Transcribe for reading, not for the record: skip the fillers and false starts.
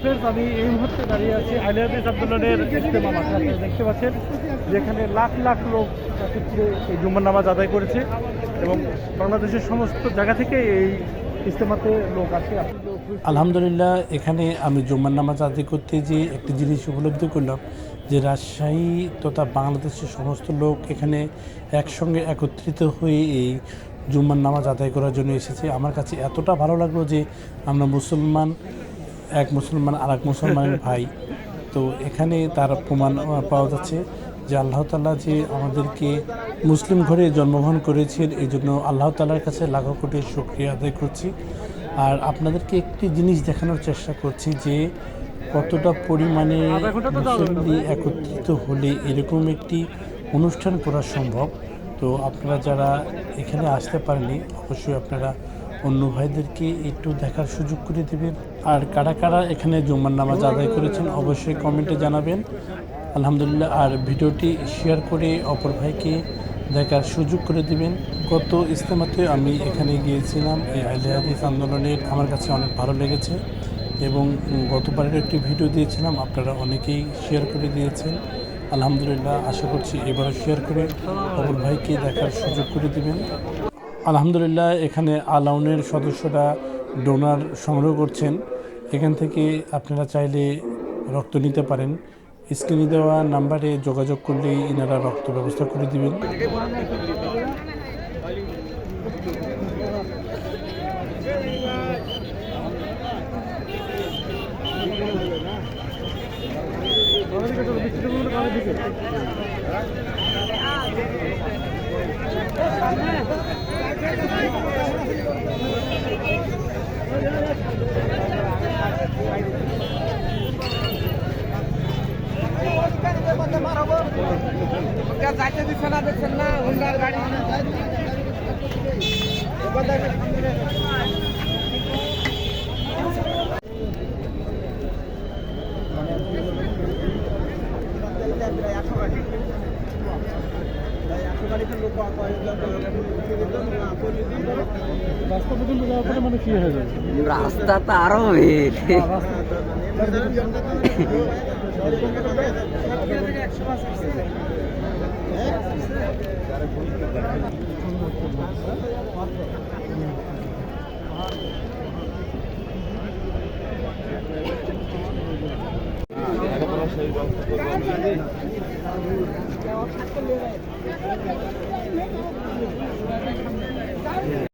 Friends, আমি এই মুহূর্তে দাঁড়িয়ে আছি আহলে হাদিস আন্দোলনের ইজতেমা মাঠে। আপনারা দেখতে পাচ্ছেন যেখানে লাখ লাখ লোক একত্রে এই জুম্মার নামাজ আদায় করেছে এবং বাংলাদেশের সমস্ত জায়গা থেকে এই ইজতেমাতে লোক আসে। আলহামদুলিল্লাহ, এখানে আমি জুম্মার নামাজ আদায় করতে যেয়ে একটি জিনিস উপলব্ধি করলাম যে রাজশাহী তথা বাংলাদেশের সমস্ত লোক এখানে একসঙ্গে একত্রিত হয়ে এই জুম্মার নামাজ আদায় করার জন্য এসেছে। আমার কাছে এতটা ভালো লাগলো যে আমরা মুসলমান, এক মুসলমান আর এক মুসলমানের ভাই। তো এখানে তার প্রমাণ পাওয়া যাচ্ছে যে আল্লাহ তাআলা যে আমাদেরকে মুসলিম ঘরে জন্মগ্রহণ করেছেন, এই জন্য আল্লাহ তাআলার কাছে লাখো কোটি শুকরিয়া আদায় করছি। আর আপনাদেরকে একটি জিনিস দেখানোর চেষ্টা করছি যে কতটা পরিমাণে মুসলিম একত্রিত হলে এরকম একটি অনুষ্ঠান করা সম্ভব। তো আপনারা যারা এখানে আসতে পারেননি, অবশ্যই আপনারা অন্য ভাইদেরকে একটু দেখার সুযোগ করে দেবেন। আর কারা কারা এখানে জুম্মার নামাজ আদায় করেছেন অবশ্যই কমেন্টে জানাবেন। আলহামদুলিল্লাহ। আর ভিডিওটি শেয়ার করে অপর ভাইকে দেখার সুযোগ করে দিবেন। গত ইজতেমাতে আমি এখানে গিয়েছিলাম এই আহলে হাদিস আন্দোলনের, আমার কাছে অনেক ভালো লেগেছে এবং গতবারের একটি ভিডিও দিয়েছিলাম, আপনারা অনেকেই শেয়ার করে দিয়েছেন। আলহামদুলিল্লাহ, আশা করছি এবারও শেয়ার করে অপর ভাইকে দেখার সুযোগ করে দিবেন। আলহামদুলিল্লাহ, এখানে আলাউনের সদস্যরা ডোনার সংগ্রহ করছেন। এখান থেকে আপনারা চাইলে রক্ত নিতে পারেন। স্ক্রিনে দেওয়া নাম্বারে যোগাযোগ করলেই এনারা রক্ত ব্যবস্থা করে দিবেন। যাইতে দিচ্ছে না, দেখছেন না হুন্ডার গাড়ি। রাস্তা পর্যন্ত যাওয়ার পরে মানে কি হয়ে যাবে? রাস্তা তো আরো ভিড়।